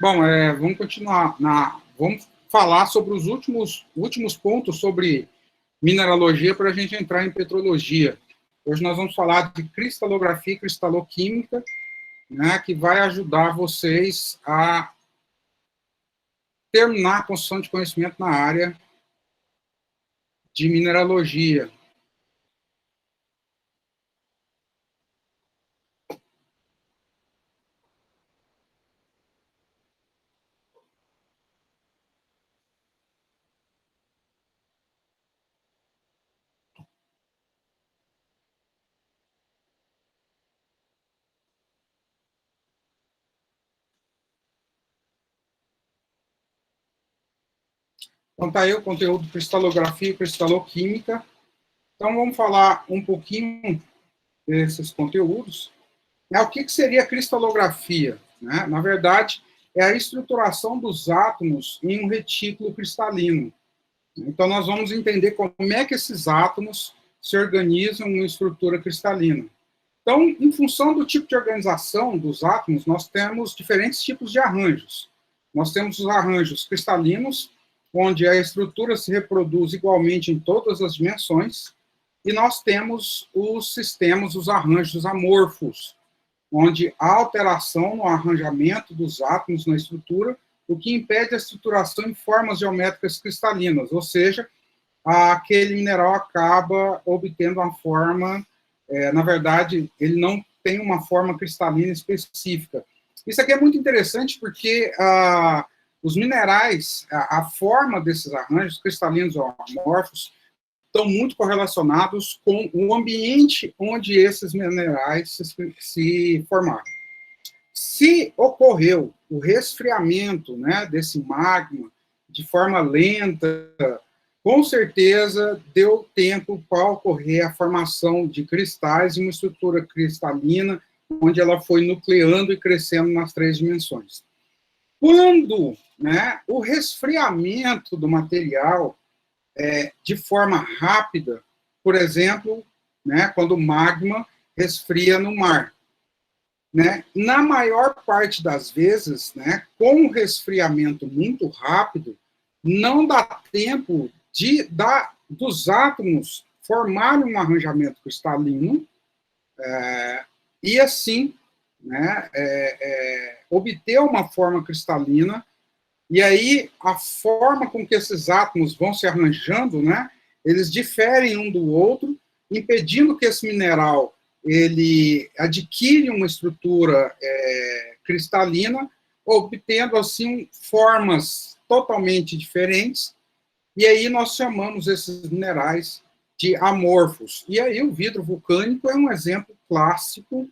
Bom, vamos continuar. Vamos falar sobre os últimos pontos sobre mineralogia para a gente entrar em petrologia. Hoje nós vamos falar de cristalografia e cristaloquímica, né, que vai ajudar vocês a terminar a construção de conhecimento na área de mineralogia. Então, está aí o conteúdo de cristalografia e cristaloquímica. Então, vamos falar um pouquinho desses conteúdos. O que seria a cristalografia? Né? Na verdade, é a estruturação dos átomos em um retículo cristalino. Então, nós vamos entender como é que esses átomos se organizam em uma estrutura cristalina. Então, em função do tipo de organização dos átomos, nós temos diferentes tipos de arranjos. Nós temos os arranjos cristalinos, onde a estrutura se reproduz igualmente em todas as dimensões, e nós temos os sistemas, os arranjos amorfos, onde há alteração no arranjamento dos átomos na estrutura, o que impede a estruturação em formas geométricas cristalinas, ou seja, aquele mineral acaba obtendo uma forma, na verdade, ele não tem uma forma cristalina específica. Isso aqui é muito interessante porque os minerais, a forma desses arranjos cristalinos ou amorfos, estão muito correlacionados com o ambiente onde esses minerais se formaram. Se ocorreu o resfriamento, né, desse magma de forma lenta, com certeza deu tempo para ocorrer a formação de cristais em uma estrutura cristalina, onde ela foi nucleando e crescendo nas 3 dimensões. Quando, né, o resfriamento do material de forma rápida, por exemplo, né, quando o magma resfria no mar. Né, na maior parte das vezes, né, com o resfriamento muito rápido, não dá tempo dos átomos formarem um arranjamento cristalino e, assim, né, obter uma forma cristalina. E aí, a forma com que esses átomos vão se arranjando, né, eles diferem um do outro, impedindo que esse mineral ele adquire uma estrutura cristalina, obtendo, assim, formas totalmente diferentes, e aí nós chamamos esses minerais de amorfos. E aí o vidro vulcânico é um exemplo clássico,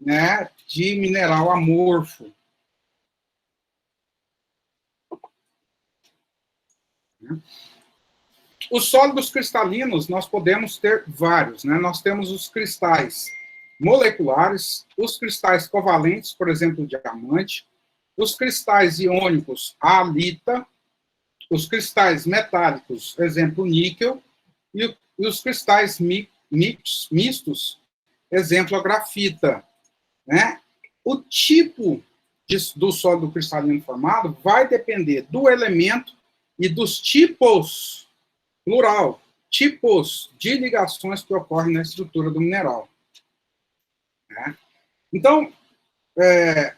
né, de mineral amorfo. Os sólidos cristalinos, nós podemos ter vários, né? Nós temos os cristais moleculares, os cristais covalentes, por exemplo, o diamante, os cristais iônicos, a halita, os cristais metálicos, exemplo, níquel, e os cristais mistos, exemplo, a grafita. Né? O tipo do sólido cristalino formado vai depender do elemento e dos tipos, plural, tipos de ligações que ocorrem na estrutura do mineral. Né? Então,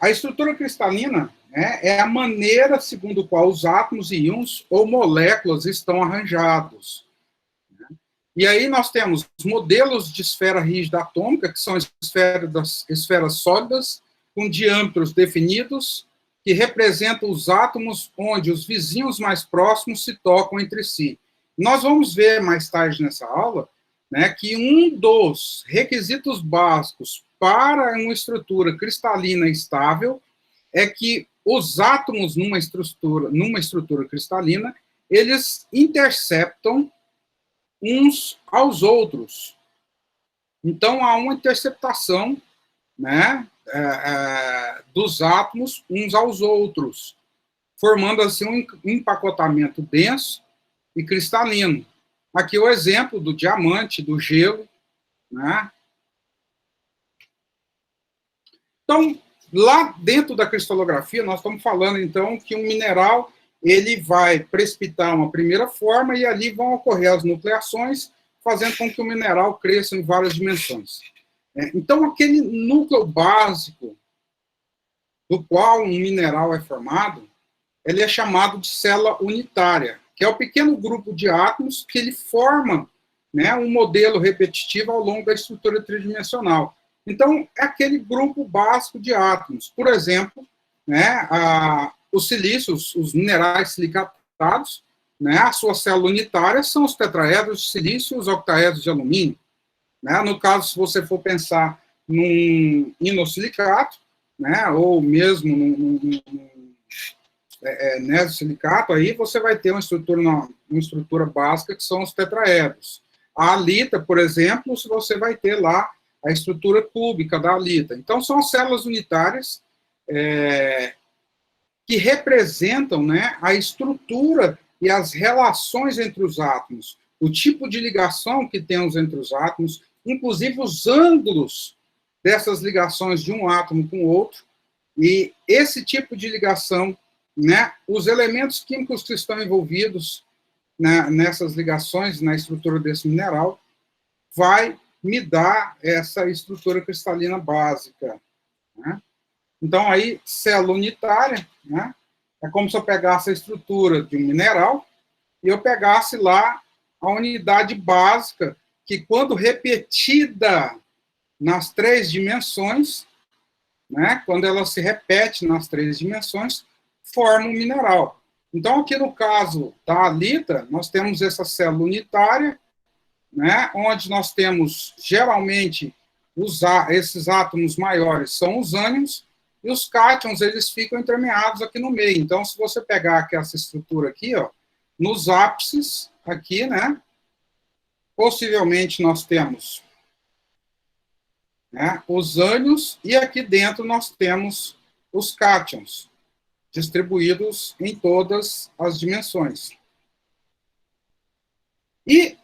a estrutura cristalina, né, é a maneira segundo a qual os átomos, íons ou moléculas estão arranjados. Né? E aí nós temos os modelos de esfera rígida atômica, que são esferas sólidas, com diâmetros definidos, que representam os átomos onde os vizinhos mais próximos se tocam entre si. Nós vamos ver mais tarde nessa aula, né, que um dos requisitos básicos para uma estrutura cristalina estável é que os átomos numa estrutura cristalina, eles interceptam uns aos outros. Então, há uma interceptação, né, dos átomos uns aos outros, formando assim um empacotamento denso e cristalino. Aqui o exemplo do diamante, do gelo. Né? Então, Lá dentro da cristalografia, nós estamos falando, então, que um mineral ele vai precipitar uma primeira forma e ali vão ocorrer as nucleações, fazendo com que o mineral cresça em várias dimensões. Então, aquele núcleo básico do qual um mineral é formado, ele é chamado de célula unitária, que é o pequeno grupo de átomos que ele forma, né, um modelo repetitivo ao longo da estrutura tridimensional. Então, é aquele grupo básico de átomos. Por exemplo, né, os silícios, os minerais silicatados, né, a sua célula unitária são os tetraedros de silício e os octaedros de alumínio. Né? No caso, se você for pensar num inosilicato, né, ou mesmo num nesosilicato, aí você vai ter uma estrutura básica que são os tetraedros. A halita, por exemplo, você vai ter lá a estrutura cúbica da halita. Então, são células unitárias que representam, né, a estrutura e as relações entre os átomos, o tipo de ligação que temos entre os átomos, inclusive os ângulos dessas ligações de um átomo com o outro, e esse tipo de ligação, né, os elementos químicos que estão envolvidos, né, nessas ligações, na estrutura desse mineral, vai me dar essa estrutura cristalina básica. Né? Então, aí, célula unitária, né, é como se eu pegasse a estrutura de um mineral e eu pegasse lá a unidade básica, que quando repetida nas 3 dimensões, né, quando ela se repete nas 3 dimensões, forma um mineral. Então, aqui no caso da halita, nós temos essa célula unitária, né, onde nós temos, geralmente, esses átomos maiores são os ânions, e os cátions, eles ficam entremeados aqui no meio. Então, se você pegar aqui essa estrutura aqui, ó, nos ápices, aqui, né, possivelmente nós temos, né, os ânions, e aqui dentro nós temos os cátions, distribuídos em todas as dimensões. E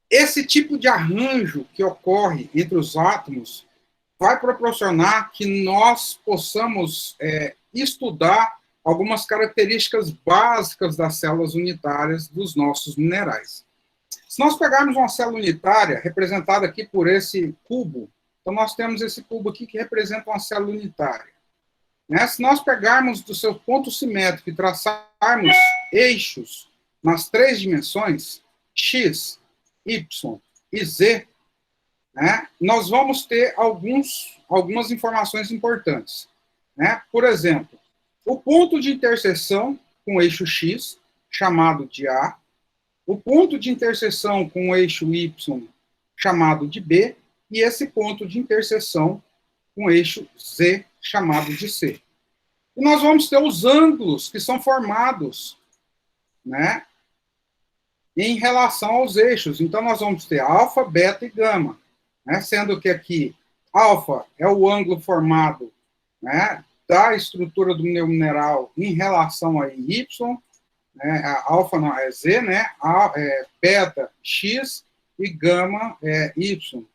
esse tipo de arranjo que ocorre entre os átomos vai proporcionar que nós possamos estudar algumas características básicas das células unitárias dos nossos minerais. Se nós pegarmos uma célula unitária, representada aqui por esse cubo, então nós temos esse cubo aqui que representa uma célula unitária. Né? Se nós pegarmos do seu ponto simétrico e traçarmos eixos nas 3 dimensões, x, y e z, né, nós vamos ter algumas informações importantes. Né? Por exemplo, o ponto de interseção com o eixo x, chamado de A, o ponto de interseção com o eixo y, chamado de B, e esse ponto de interseção com o eixo z, chamado de C. E nós vamos ter os ângulos que são formados, né, em relação aos eixos. Então, nós vamos ter alfa, beta e gama, né, sendo que aqui alfa é o ângulo formado, né, da estrutura do meu mineral em relação a y, né, a alfa não, é z, né, beta, x e gama é y,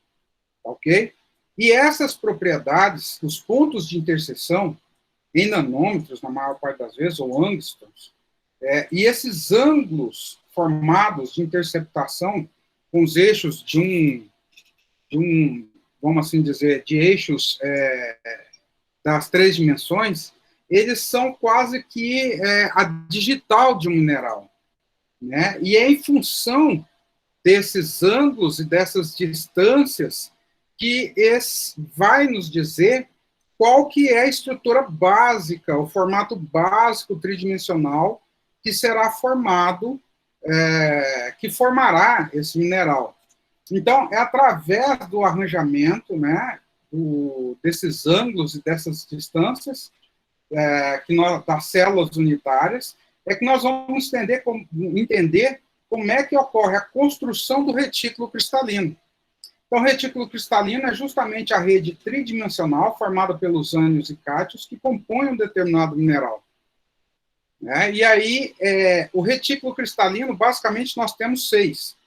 ok? E essas propriedades, os pontos de interseção, em nanômetros, na maior parte das vezes, ou angstroms, e esses ângulos formados de interceptação com os eixos de um, vamos assim dizer, de eixos das 3 dimensões, eles são quase que a digital de um mineral. Né? E é em função desses ângulos e dessas distâncias que vai nos dizer qual que é a estrutura básica, o formato básico tridimensional que será formado, que formará esse mineral. Então, é através do arranjamento, né, desses ângulos e dessas distâncias, das células unitárias, que nós vamos entender como é que ocorre a construção do retículo cristalino. Então, o retículo cristalino é justamente a rede tridimensional formada pelos ânions e cátions que compõem um determinado mineral. Né? E aí, o retículo cristalino, basicamente, nós temos 6.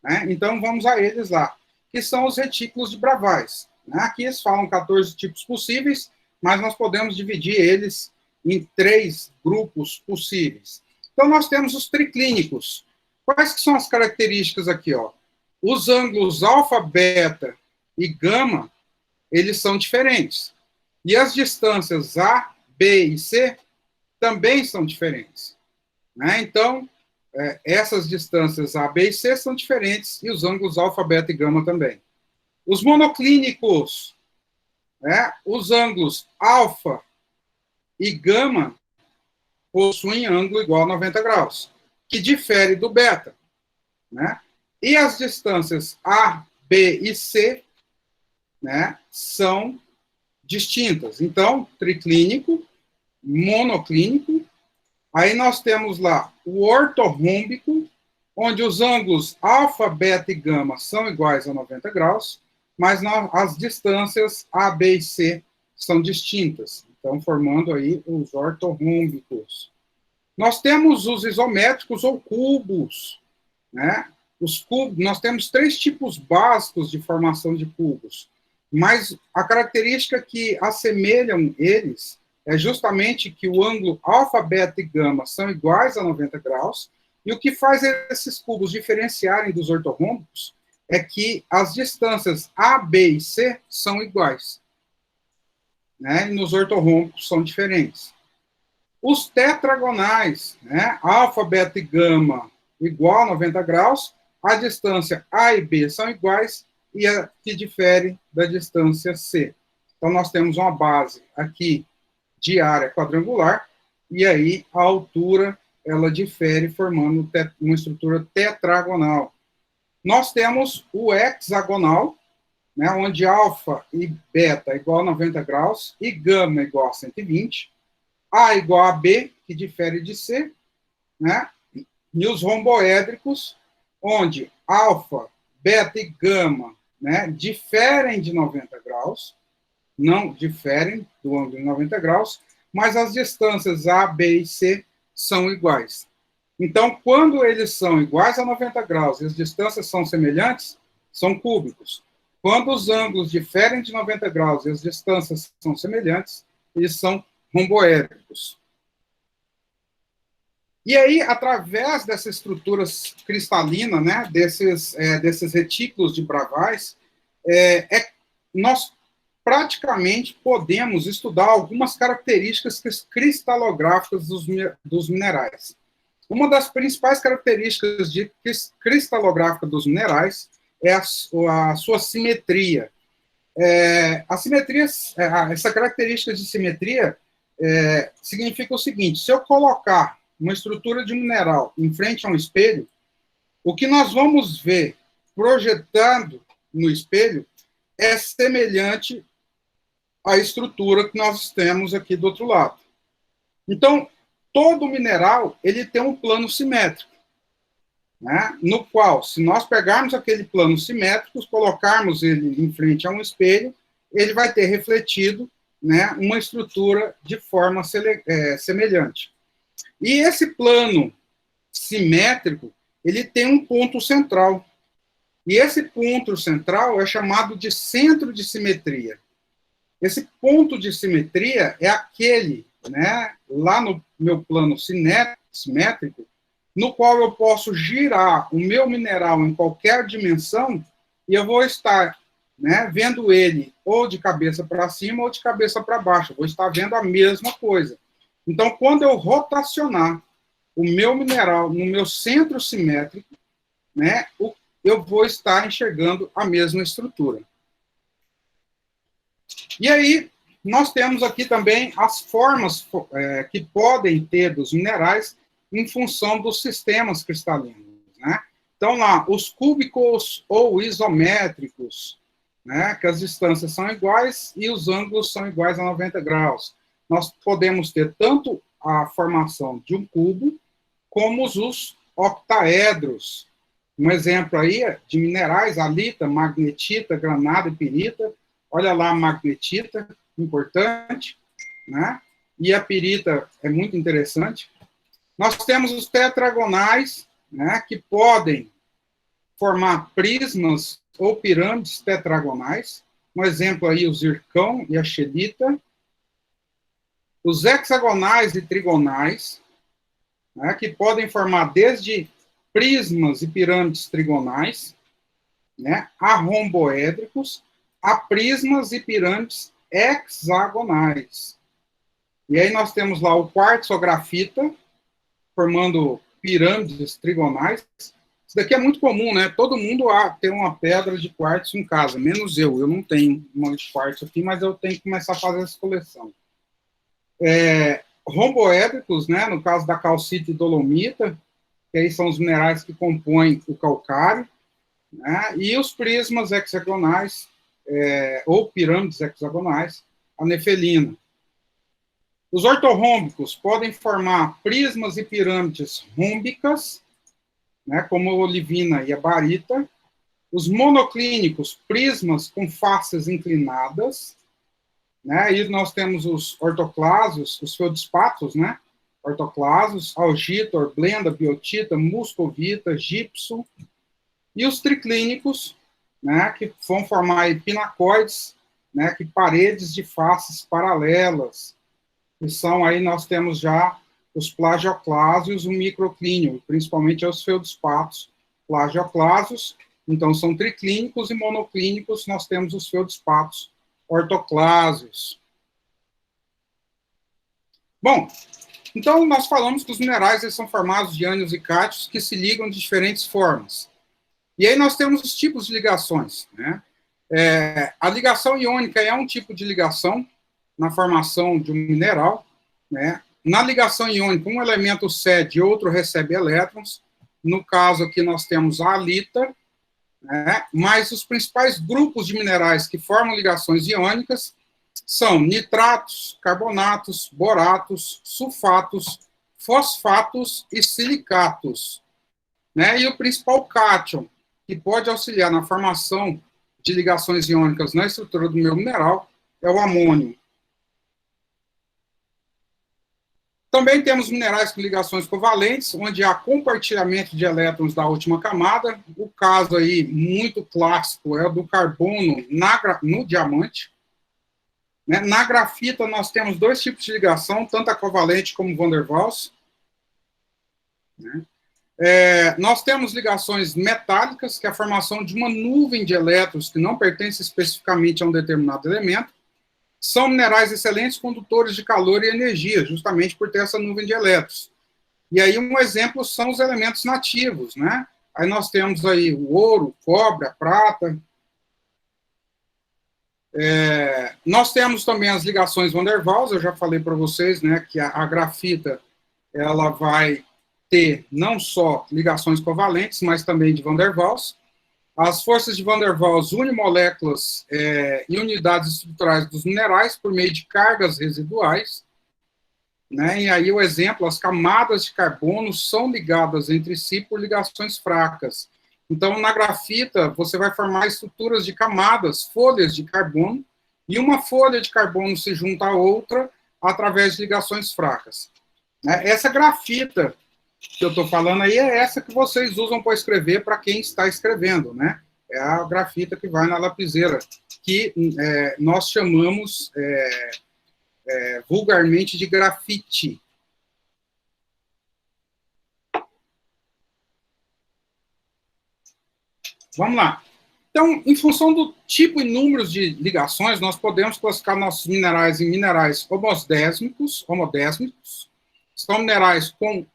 Né? Então, vamos a eles lá, que são os retículos de Bravais. Né? Aqui eles falam 14 tipos possíveis, mas nós podemos dividir eles em 3 grupos possíveis. Então, nós temos os triclínicos. Quais que são as características aqui? Ó? Os ângulos alfa, beta e gama, eles são diferentes. E as distâncias A, B e C também são diferentes. Né? Então, essas distâncias A, B e C são diferentes, e os ângulos alfa, beta e gama também. Os monoclínicos, né? Os ângulos alfa e gama possuem ângulo igual a 90 graus, que difere do beta. Né? E as distâncias A, B e C, né, são distintas. Então, triclínico, monoclínico. Aí nós temos lá o ortorrômbico, onde os ângulos alfa, beta e gama são iguais a 90 graus, mas as distâncias A, B e C são distintas. Então, formando aí os ortorrômbicos. Nós temos os isométricos ou cubos, né? Os cubos, nós temos 3 tipos básicos de formação de cubos, mas a característica que assemelham eles é justamente que o ângulo alfa, beta e gama são iguais a 90 graus, e o que faz esses cubos diferenciarem dos ortorrômbicos é que as distâncias A, B e C são iguais. Né? E nos ortorrômbicos são diferentes. Os tetragonais, né? Alfa, beta e gama igual a 90 graus, a distância A e B são iguais, e a que difere da distância C. Então, nós temos uma base aqui de área quadrangular, e aí a altura ela difere, formando uma estrutura tetragonal. Nós temos o hexagonal, né, onde alfa e beta é igual a 90 graus, e gama é igual a 120, A igual a B, que difere de C, né, e os romboédricos, onde alfa, beta e gama, né, diferem de 90 graus, não diferem do ângulo de 90 graus, mas as distâncias A, B e C são iguais. Então, quando eles são iguais a 90 graus e as distâncias são semelhantes, são cúbicos. Quando os ângulos diferem de 90 graus e as distâncias são semelhantes, eles são romboédricos. E aí, através dessa estrutura cristalina, né, desses retículos de Bravais, nós praticamente podemos estudar algumas características cristalográficas dos minerais. Uma das principais características cristalográfica dos minerais é a sua simetria. Essa característica de simetria significa o seguinte: se eu colocar uma estrutura de mineral em frente a um espelho, o que nós vamos ver projetando no espelho é semelhante à estrutura que nós temos aqui do outro lado. Então, todo mineral ele tem um plano simétrico, né, no qual, se nós pegarmos aquele plano simétrico, colocarmos ele em frente a um espelho, ele vai ter refletido, né, uma estrutura de forma semelhante. E esse plano simétrico, ele tem um ponto central. E esse ponto central é chamado de centro de simetria. Esse ponto de simetria é aquele, né, lá no meu plano simétrico, no qual eu posso girar o meu mineral em qualquer dimensão e eu vou estar, né, vendo ele ou de cabeça para cima ou de cabeça para baixo. Eu vou estar vendo a mesma coisa. Então, quando eu rotacionar o meu mineral no meu centro simétrico, né, eu vou estar enxergando a mesma estrutura. E aí, nós temos aqui também as formas que podem ter dos minerais em função dos sistemas cristalinos, né? Então, lá, os cúbicos ou isométricos, né, que as distâncias são iguais e os ângulos são iguais a 90 graus. Nós podemos ter tanto a formação de um cubo, como os octaedros. Um exemplo aí de minerais: alita, magnetita, granada e pirita. Olha lá a magnetita, importante, né? E a pirita é muito interessante. Nós temos os tetragonais, né, que podem formar prismas ou pirâmides tetragonais. Um exemplo aí, o zircão e a xelita. os hexagonais e trigonais, né, que podem formar desde prismas e pirâmides trigonais, né, a romboédricos, a prismas e pirâmides hexagonais. E aí nós temos lá o quartzo ou grafita, formando pirâmides trigonais. Isso daqui é muito comum, né? Todo mundo tem uma pedra de quartzo em casa, menos eu. Eu não tenho uma de quartzo aqui, mas eu tenho que começar a fazer essa coleção. Romboédricos, né? No caso da calcita e dolomita, que aí são os minerais que compõem o calcário, né? E os prismas hexagonais, ou pirâmides hexagonais, a nefelina. Os ortorrômbicos podem formar prismas e pirâmides rômbicas, né, como a olivina e a barita. Os monoclínicos, prismas com faces inclinadas, né? Aí nós temos os ortoclasos, os feldspatos, né? Ortoclasos, algitor, blenda, biotita, muscovita, gipso. E os triclínicos, né, que vão formar pinacoides, né, que paredes de faces paralelas, que são aí, nós temos já os plagioclásios, o microclínio, principalmente os feldspatos plagioclásios. Então, são triclínicos e monoclínicos, nós temos os feldspatos ortoclásios. Bom, então nós falamos que os minerais eles são formados de ânions e cátions que se ligam de diferentes formas. E aí nós temos os tipos de ligações, né? A ligação iônica é um tipo de ligação na formação de um mineral, né? Na ligação iônica, um elemento cede e outro recebe elétrons. No caso aqui nós temos a halita, né? Mas os principais grupos de minerais que formam ligações iônicas são nitratos, carbonatos, boratos, sulfatos, fosfatos e silicatos, né? E o principal cátion que pode auxiliar na formação de ligações iônicas na estrutura do meu mineral é o amônio. Também temos minerais com ligações covalentes, onde há compartilhamento de elétrons da última camada. O caso aí muito clássico é o do carbono no diamante. Né? Na grafita, nós temos dois tipos de ligação, tanto a covalente como Van der Waals. Né? Nós temos ligações metálicas, que é a formação de uma nuvem de elétrons que não pertence especificamente a um determinado elemento. São minerais excelentes condutores de calor e energia, justamente por ter essa nuvem de elétrons. E aí um exemplo são os elementos nativos, né? Aí nós temos aí o ouro, o cobre, a prata. Nós temos também as ligações Van der Waals, eu já falei para vocês, né, que a grafita ela vai ter não só ligações covalentes, mas também de Van der Waals. As forças de Van der Waals unem moléculas e unidades estruturais dos minerais por meio de cargas residuais, né? E aí o exemplo, as camadas de carbono são ligadas entre si por ligações fracas. Então, na grafita, você vai formar estruturas de camadas, folhas de carbono, e uma folha de carbono se junta a outra através de ligações fracas. Essa grafita que eu estou falando aí é essa que vocês usam para escrever para quem está escrevendo, né? É a grafita que vai na lapiseira, que nós chamamos vulgarmente de grafite. Vamos lá. Então, em função do tipo e números de ligações, nós podemos classificar nossos minerais em minerais homodésmicos, são minerais com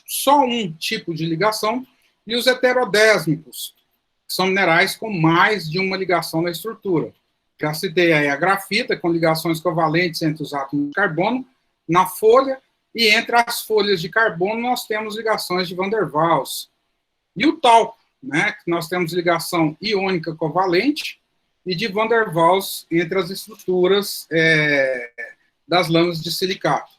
só um tipo de ligação, e os heterodésmicos, que são minerais com mais de uma ligação na estrutura. Já citei aí a grafita, com ligações covalentes entre os átomos de carbono na folha, e entre as folhas de carbono nós temos ligações de Van der Waals. E o talco, né, que nós temos ligação iônica covalente e de Van der Waals entre as estruturas das lâminas de silicato.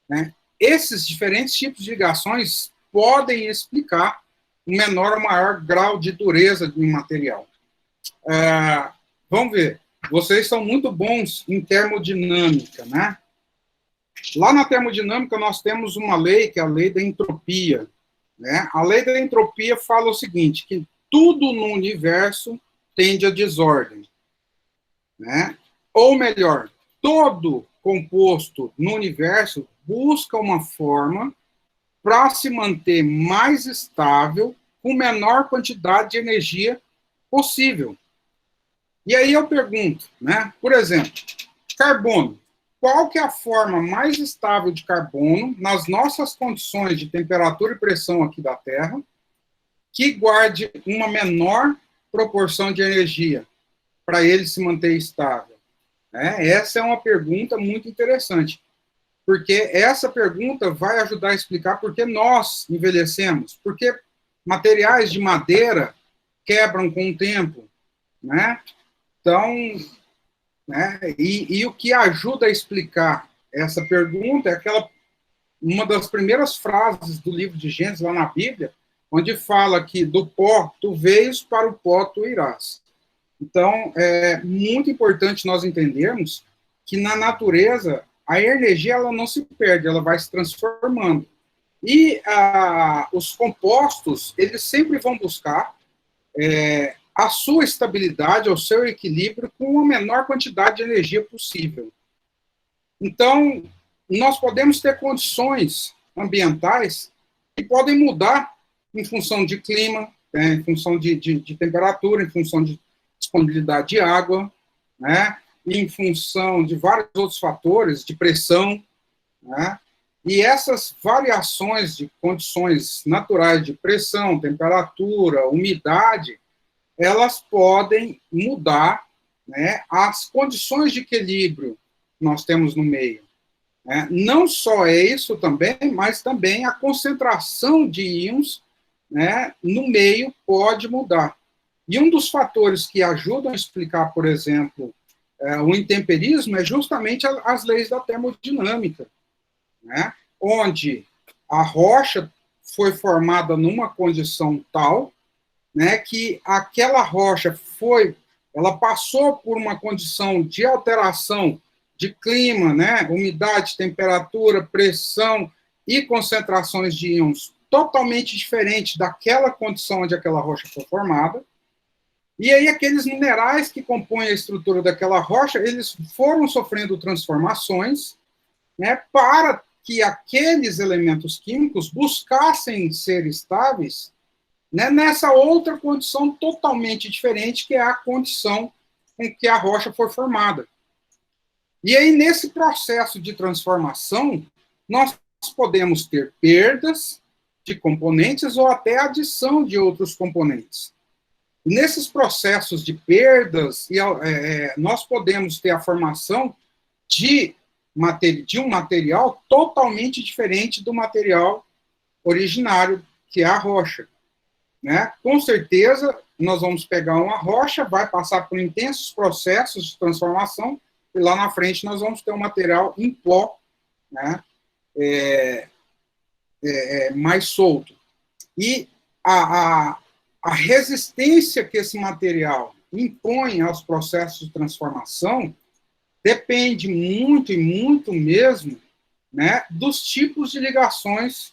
Né? Esses diferentes tipos de ligações podem explicar um menor ou maior grau de dureza de um material. Vamos ver. Vocês são muito bons em termodinâmica, né? Lá na termodinâmica nós temos uma lei, que é a lei da entropia. Né? A lei da entropia fala o seguinte, que tudo no universo tende à desordem. Né? Ou melhor, todo composto no universo busca uma forma para se manter mais estável com menor quantidade de energia possível. E aí eu pergunto, né? Por exemplo, carbono. Qual que é a forma mais estável de carbono nas nossas condições de temperatura e pressão aqui da Terra que guarde uma menor proporção de energia para ele se manter estável? Essa é uma pergunta muito interessante, porque essa pergunta vai ajudar a explicar por que nós envelhecemos, porque materiais de madeira quebram com o tempo, né? Então, né, e o que ajuda a explicar essa pergunta é uma das primeiras frases do livro de Gênesis, lá na Bíblia, onde fala que do pó tu veias, para o pó tu irás. Então, é muito importante nós entendermos que na natureza a energia ela não se perde, ela vai se transformando. E os compostos, eles sempre vão buscar a sua estabilidade, o seu equilíbrio com a menor quantidade de energia possível. Então, nós podemos ter condições ambientais que podem mudar em função de clima, em função de temperatura, em função de disponibilidade de água, né, em função de vários outros fatores, de pressão, né, e essas variações de condições naturais de pressão, temperatura, umidade, elas podem mudar, né, as condições de equilíbrio que nós temos no meio. Né? Não só é isso também, mas também a concentração de íons, né, no meio pode mudar. E um dos fatores que ajudam a explicar, por exemplo, o intemperismo é justamente as leis da termodinâmica, né, onde a rocha foi formada numa condição tal, né, que aquela rocha ela passou por uma condição de alteração de clima, né, umidade, temperatura, pressão e concentrações de íons totalmente diferentes daquela condição onde aquela rocha foi formada. E aí aqueles minerais que compõem a estrutura daquela rocha, eles foram sofrendo transformações, né, para que aqueles elementos químicos buscassem ser estáveis, né, nessa outra condição totalmente diferente, que é a condição em que a rocha foi formada. E aí, nesse processo de transformação, nós podemos ter perdas de componentes ou até adição de outros componentes. E nesses processos de perdas, nós podemos ter a formação de um material totalmente diferente do material originário, que é a rocha. Né? Com certeza, nós vamos pegar uma rocha, vai passar por intensos processos de transformação, e lá na frente nós vamos ter um material em pó, né? Mais solto. E a resistência que esse material impõe aos processos de transformação depende muito, e muito mesmo, né, dos tipos de ligações,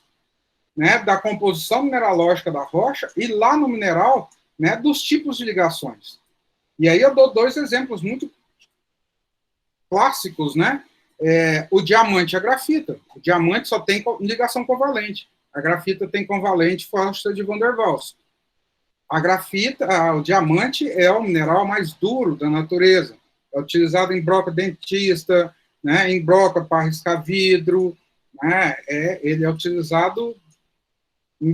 né, da composição mineralógica da rocha, e lá no mineral, né, dos tipos de ligações. E aí eu dou dois exemplos muito clássicos, né? O diamante e a grafita. O diamante só tem ligação covalente. A grafita tem covalente força de Van der Waals. A grafita, o diamante é o mineral mais duro da natureza. É utilizado em broca dentista, né, em broca para riscar vidro, né, ele é utilizado em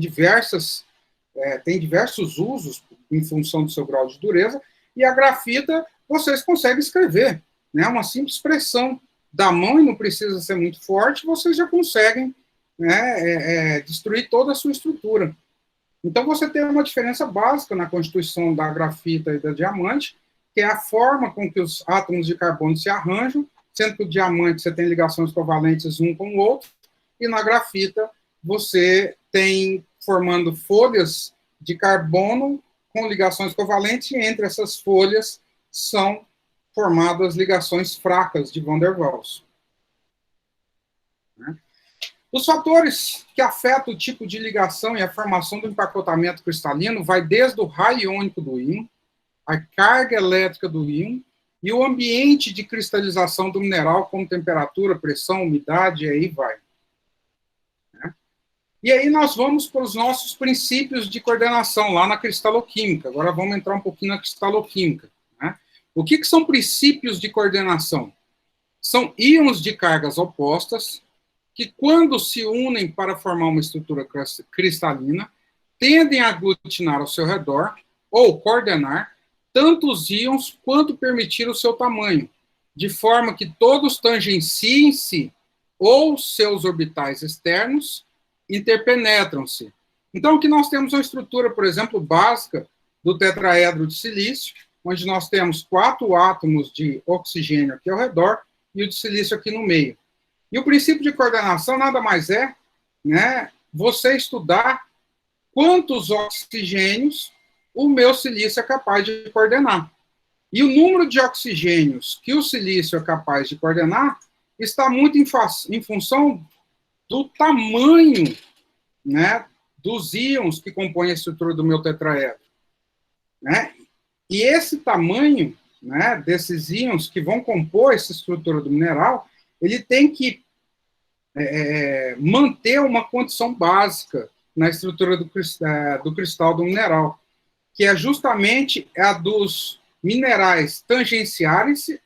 tem diversos usos em função do seu grau de dureza, e a grafita vocês conseguem escrever, né, uma simples pressão da mão, e não precisa ser muito forte, vocês já conseguem, né, destruir toda a sua estrutura. Então você tem uma diferença básica na constituição da grafita e da diamante, que é a forma com que os átomos de carbono se arranjam, sendo que o diamante você tem ligações covalentes um com o outro, e na grafita você tem formando folhas de carbono com ligações covalentes, e entre essas folhas são formadas ligações fracas de Van der Waals. Os fatores que afetam o tipo de ligação e a formação do empacotamento cristalino vai desde o raio iônico do íon, a carga elétrica do íon e o ambiente de cristalização do mineral, como temperatura, pressão, umidade, e aí vai. E aí nós vamos para os nossos princípios de coordenação, lá na cristaloquímica. Agora vamos entrar um pouquinho na cristaloquímica. Né? O que são princípios de coordenação? São íons de cargas opostas, que quando se unem para formar uma estrutura cristalina, tendem a aglutinar ao seu redor, ou coordenar, tanto os íons quanto permitir o seu tamanho, de forma que todos tangenciem-se ou seus orbitais externos interpenetram-se. Então, aqui nós temos uma estrutura, por exemplo, básica do tetraedro de silício, onde nós temos 4 átomos de oxigênio aqui ao redor e o de silício aqui no meio. E o princípio de coordenação nada mais é, né, você estudar quantos oxigênios o meu silício é capaz de coordenar. E o número de oxigênios que o silício é capaz de coordenar está muito em função do tamanho, né, dos íons que compõem a estrutura do meu tetraedro. Né? E esse tamanho, né, desses íons que vão compor essa estrutura do mineral, ele tem que manter uma condição básica na estrutura do cristal do mineral, que é justamente a dos minerais tangenciarem-se,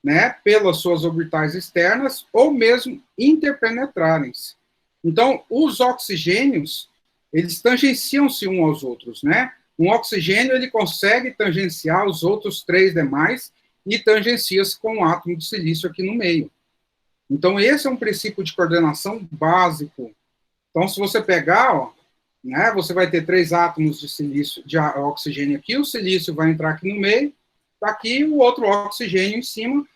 né, pelas suas orbitais externas, ou mesmo interpenetrarem-se. Então, os oxigênios, eles tangenciam-se uns aos outros, né? Um oxigênio, ele consegue tangenciar os outros 3 demais e tangencia-se com um átomo de silício aqui no meio. Então, esse é um princípio de coordenação básico. Então, se você pegar, ó, né, você vai ter 3 átomos de silício, de oxigênio aqui, o silício vai entrar aqui no meio, tá aqui o outro oxigênio em cima,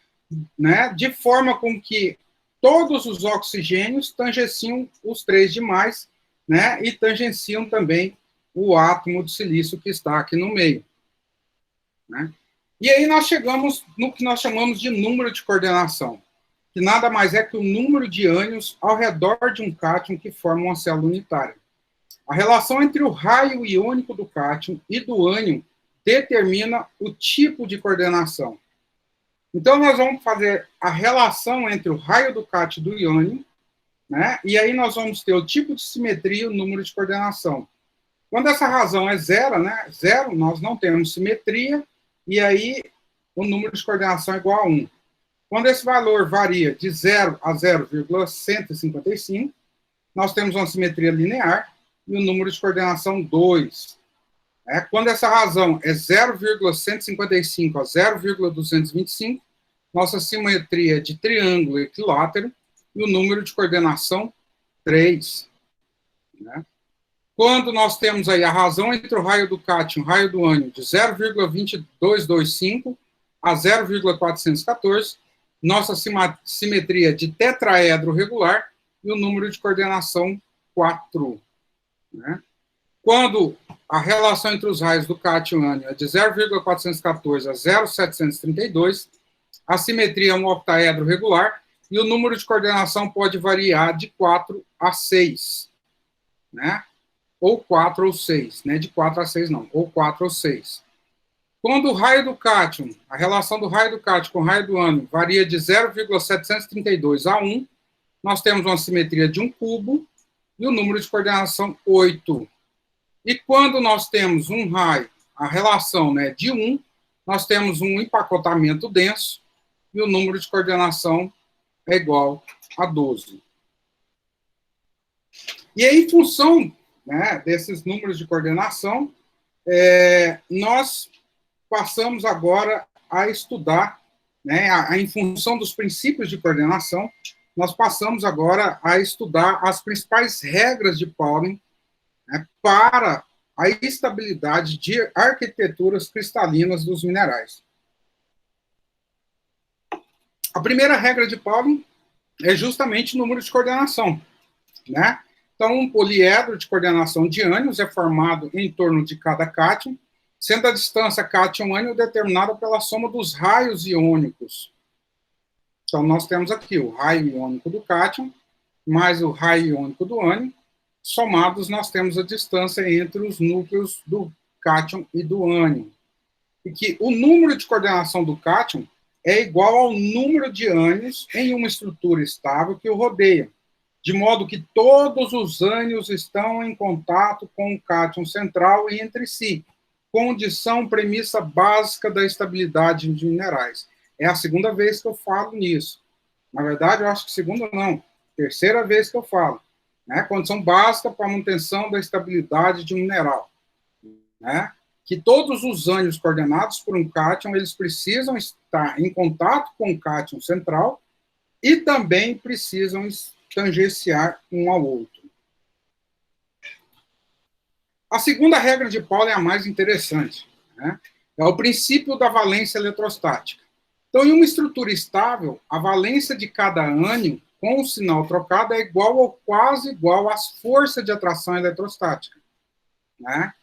né, de forma com que todos os oxigênios tangenciam os 3 demais, né, e tangenciam também o átomo de silício que está aqui no meio. Né? E aí nós chegamos no que nós chamamos de número de coordenação, que nada mais é que o número de ânions ao redor de um cátion que forma uma célula unitária. A relação entre o raio iônico do cátion e do ânion determina o tipo de coordenação. Então, nós vamos fazer a relação entre o raio do cátion e do iônio, né? E aí nós vamos ter o tipo de simetria e o número de coordenação. Quando essa razão é zero, né? Zero, nós não temos simetria, e aí o número de coordenação é igual a 1. Quando esse valor varia de 0 a 0,155, nós temos uma simetria linear e o número de coordenação 2. Quando essa razão é 0,155 a 0,225, nossa simetria é de triângulo equilátero e o número de coordenação 3. Né? Quando nós temos aí a razão entre o raio do cátion e o raio do ânion de 0,2225 a 0,414, nossa simetria de tetraedro regular e o número de coordenação 4. Né? Quando a relação entre os raios do cátion e ânion é de 0,414 a 0,732, a simetria é um octaedro regular e o número de coordenação pode variar de 4 a 6. Né? Ou 4 ou 6. Né? De 4 a 6 não, ou 4 ou 6. Quando o raio do cátion, a relação do raio do cátion com o raio do ânion varia de 0,732 a 1, nós temos uma simetria de 1 cubo e o número de coordenação 8. E quando nós temos um raio, a relação, né, de 1, nós temos um empacotamento denso e o número de coordenação é igual a 12. E aí, em função, né, desses números de coordenação, nós passamos agora a estudar, né, em função dos princípios de coordenação, nós passamos agora a estudar as principais regras de Pauling, né, para a estabilidade de arquiteturas cristalinas dos minerais. A primeira regra de Pauling é justamente o número de coordenação. Né? Então, um poliedro de coordenação de ânions é formado em torno de cada cátion, sendo a distância cátion-ânion determinada pela soma dos raios iônicos. Então, nós temos aqui o raio iônico do cátion, mais o raio iônico do ânion. Somados, nós temos a distância entre os núcleos do cátion e do ânion. E que o número de coordenação do cátion é igual ao número de ânions em uma estrutura estável que o rodeia, de modo que todos os ânions estão em contato com o cátion central e entre si, condição, premissa básica da estabilidade de minerais. É a segunda vez que eu falo nisso. Na verdade, eu acho que segunda não, terceira vez que eu falo. Né? Condição básica para a manutenção da estabilidade de um mineral. Né? Que todos os ânions coordenados por um cátion, eles precisam estar em contato com o cátion central e também precisam tangenciar um ao outro. A segunda regra de Pauli é a mais interessante. Né? É o princípio da valência eletrostática. Então, em uma estrutura estável, a valência de cada ânion com o sinal trocado é igual ou quase igual às forças de atração eletrostática, né?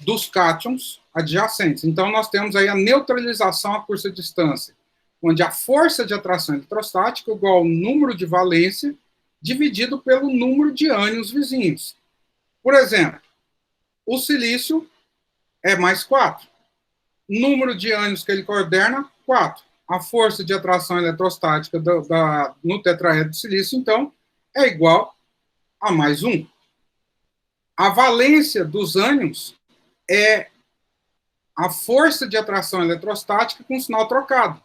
Dos cátions adjacentes. Então, nós temos aí a neutralização a curta distância, onde a força de atração eletrostática é igual ao número de valência dividido pelo número de ânions vizinhos. Por exemplo, o silício é mais 4. Número de ânions que ele coordena, 4. A força de atração eletrostática no tetraedro de silício, então, é igual a mais 1. A valência dos ânions é a força de atração eletrostática com sinal trocado.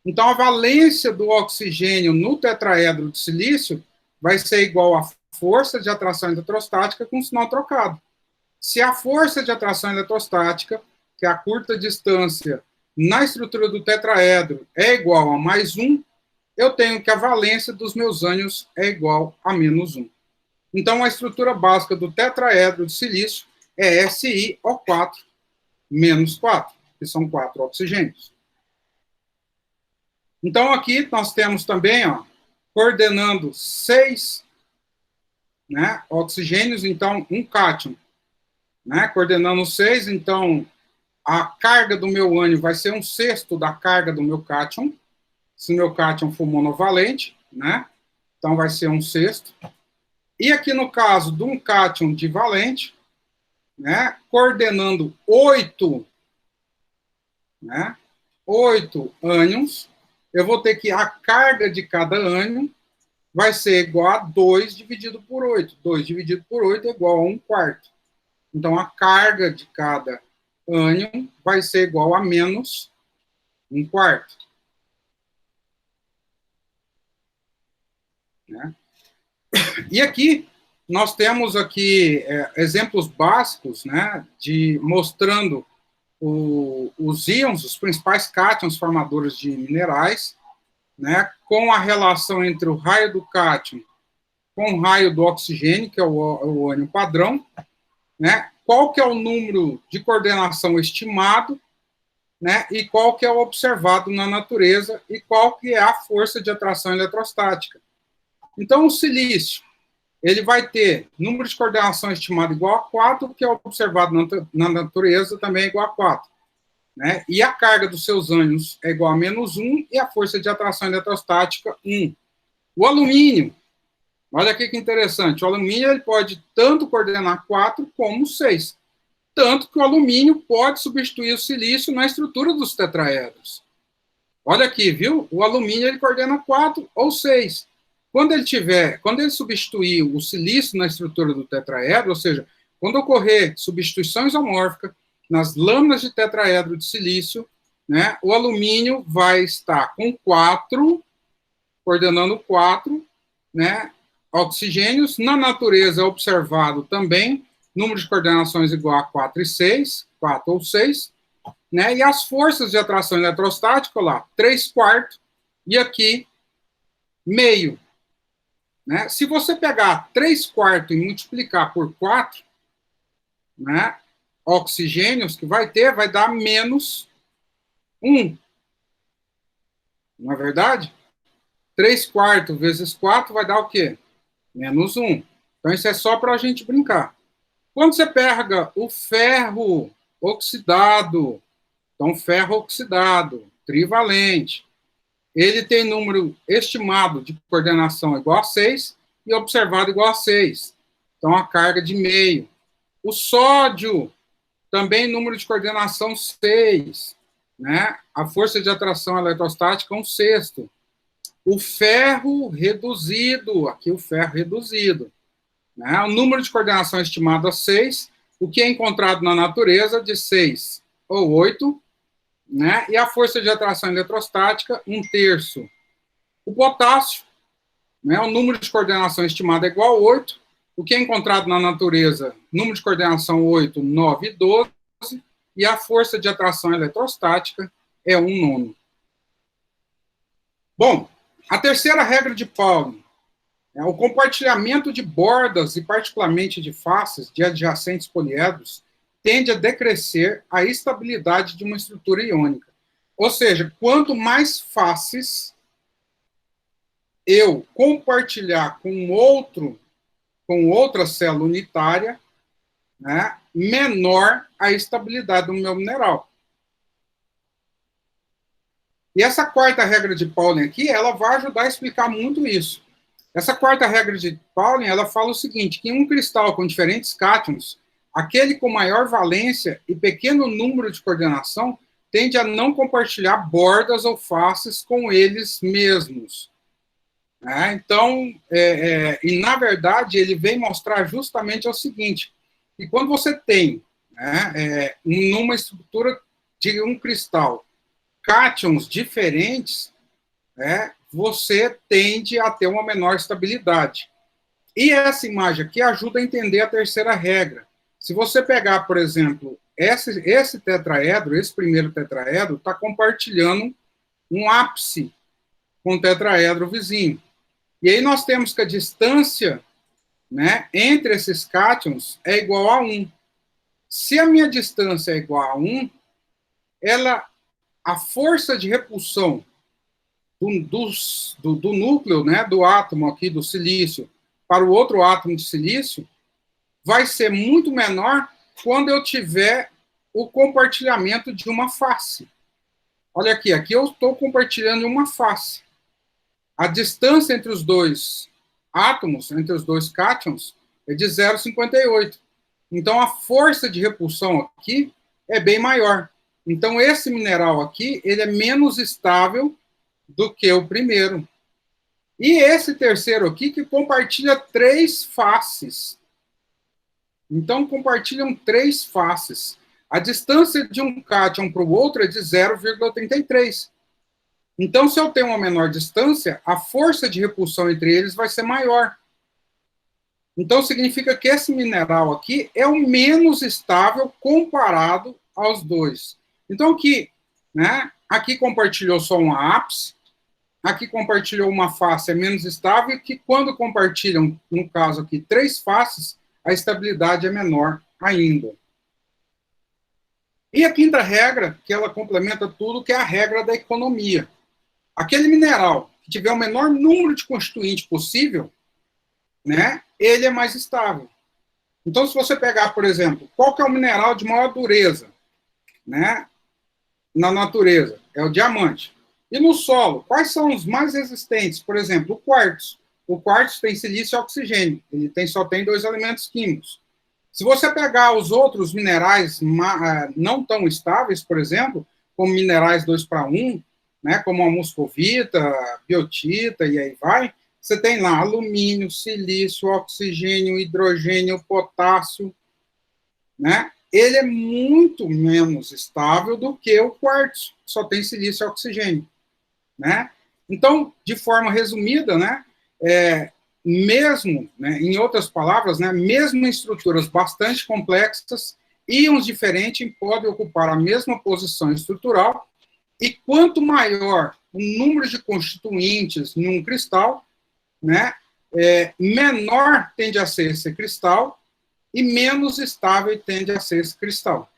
Então, a valência do oxigênio no tetraedro de silício vai ser igual à força de atração eletrostática com sinal trocado. Se a força de atração eletrostática, que é a curta distância na estrutura do tetraedro, é igual a mais 1, eu tenho que a valência dos meus ânions é igual a menos 1. Então, a estrutura básica do tetraedro de silício é SiO4 menos 4, que são 4 oxigênios. Então, aqui nós temos também, coordenando 6, né, oxigênios, então, um cátion, né, coordenando 6, então, a carga do meu ânion vai ser 1/6 da carga do meu cátion, se meu cátion for monovalente, né, então vai ser 1/6. E aqui no caso de um cátion divalente, né, coordenando 8, né, 8 ânions, eu vou ter que a carga de cada ânion vai ser igual a 2 dividido por 8. 2 dividido por 8 é igual a 1/4. Então, a carga de cada ânion vai ser igual a menos 1/4. Né? E aqui, nós temos aqui exemplos básicos, né, mostrando os íons, os principais cátions formadores de minerais, né, com a relação entre o raio do cátion com o raio do oxigênio, que é o ânion padrão, né, qual que é o número de coordenação estimado, né, e qual que é o observado na natureza, e qual que é a força de atração eletrostática. Então, o silício, ele vai ter número de coordenação estimado igual a 4, que é observado na natureza também é igual a 4. Né? E a carga dos seus ânions é igual a menos 1, e a força de atração eletrostática, 1. O alumínio, olha aqui que interessante, o alumínio ele pode tanto coordenar 4 como 6. Tanto que o alumínio pode substituir o silício na estrutura dos tetraedros. Olha aqui, viu? O alumínio ele coordena 4 ou 6. Quando ele substituir o silício na estrutura do tetraedro, ou seja, quando ocorrer substituição isomórfica nas lâminas de tetraedro de silício, né, o alumínio vai estar com 4, coordenando 4, né, oxigênios. Na natureza é observado também número de coordenações igual a 4 e 6, 4 ou 6, né, e as forças de atração eletrostática, lá, 3/4, e aqui, meio. Né? Se você pegar 3/4 e multiplicar por 4, né, oxigênios que vai dar menos 1. Não é verdade? 3/4 vezes 4 vai dar o quê? Menos 1. Então, isso é só para a gente brincar. Quando você pega o ferro oxidado, então, ferro oxidado, trivalente, ele tem número estimado de coordenação igual a 6 e observado igual a 6. Então, a carga de meio. O sódio, também número de coordenação 6. né? A força de atração eletrostática, 1/6. O ferro reduzido, aqui o ferro reduzido, né? O número de coordenação estimado a 6, o que é encontrado na natureza de 6 ou 8, né? E a força de atração eletrostática, 1/3. O potássio, né? O número de coordenação estimado é igual a 8, o que é encontrado na natureza, número de coordenação 8, 9 e 12, e a força de atração eletrostática é 1/9. Bom, a terceira regra de Pauling é o compartilhamento de bordas, e particularmente de faces, de adjacentes poliedros, tende a decrescer a estabilidade de uma estrutura iônica. Ou seja, quanto mais faces eu compartilhar com outra célula unitária, né, menor a estabilidade do meu mineral. E essa quarta regra de Pauling aqui, ela vai ajudar a explicar muito isso. Essa quarta regra de Pauling, ela fala o seguinte, que em um cristal com diferentes cátions, aquele com maior valência e pequeno número de coordenação tende a não compartilhar bordas ou faces com eles mesmos. Então, e na verdade, ele vem mostrar justamente o seguinte, que quando você tem, né, numa estrutura de um cristal, cátions diferentes, né, você tende a ter uma menor estabilidade. E essa imagem aqui ajuda a entender a terceira regra. Se você pegar, por exemplo, esse tetraedro, esse primeiro tetraedro, está compartilhando um ápice com o tetraedro vizinho. E aí nós temos que a distância, né, entre esses cátions é igual a 1. Se a minha distância é igual a 1, a força de repulsão do núcleo, né, do átomo aqui do silício para o outro átomo de silício vai ser muito menor quando eu tiver o compartilhamento de uma face. Olha aqui eu estou compartilhando uma face. A distância entre os dois átomos, entre os dois cátions, é de 0,58. Então, a força de repulsão aqui é bem maior. Então, esse mineral aqui, ele é menos estável do que o primeiro. E esse terceiro aqui, que compartilha 3 faces. Então, compartilham 3 faces. A distância de um cátion para o outro é de 0,83. Então, se eu tenho uma menor distância, a força de repulsão entre eles vai ser maior. Então, significa que esse mineral aqui é o menos estável comparado aos dois. Então, aqui, né, aqui compartilhou só um ápice, aqui compartilhou uma face é menos estável, e que quando compartilham, no caso aqui, 3 faces, a estabilidade é menor ainda. E a quinta regra, que ela complementa tudo, que é a regra da economia. Aquele mineral que tiver o menor número de constituintes possível, né, ele é mais estável. Então, se você pegar, por exemplo, qual que é o mineral de maior dureza, né, na natureza? É o diamante. E no solo, quais são os mais resistentes? Por exemplo, o quartzo. O quartzo tem silício e oxigênio. Ele só tem 2 elementos químicos. Se você pegar os outros minerais não tão estáveis, por exemplo, como minerais 2:1, né, como a muscovita, biotita e aí vai, você tem lá alumínio, silício, oxigênio, hidrogênio, potássio, né? Ele é muito menos estável do que o quartzo, só tem silício e oxigênio, né? Então, de forma resumida, né, mesmo, né, em outras palavras, né, mesmo em estruturas bastante complexas, íons diferentes podem ocupar a mesma posição estrutural, e quanto maior o número de constituintes num cristal, né, menor tende a ser esse cristal e menos estável tende a ser esse cristal.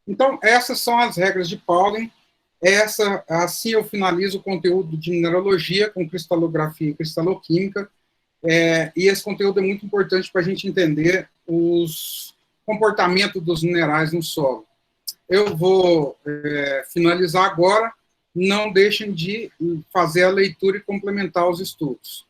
Então, essas são as regras de Pauling. Assim eu finalizo o conteúdo de mineralogia com cristalografia e cristaloquímica, e esse conteúdo é muito importante para a gente entender os comportamentos dos minerais no solo. Eu vou finalizar agora. Não deixem de fazer a leitura e complementar os estudos.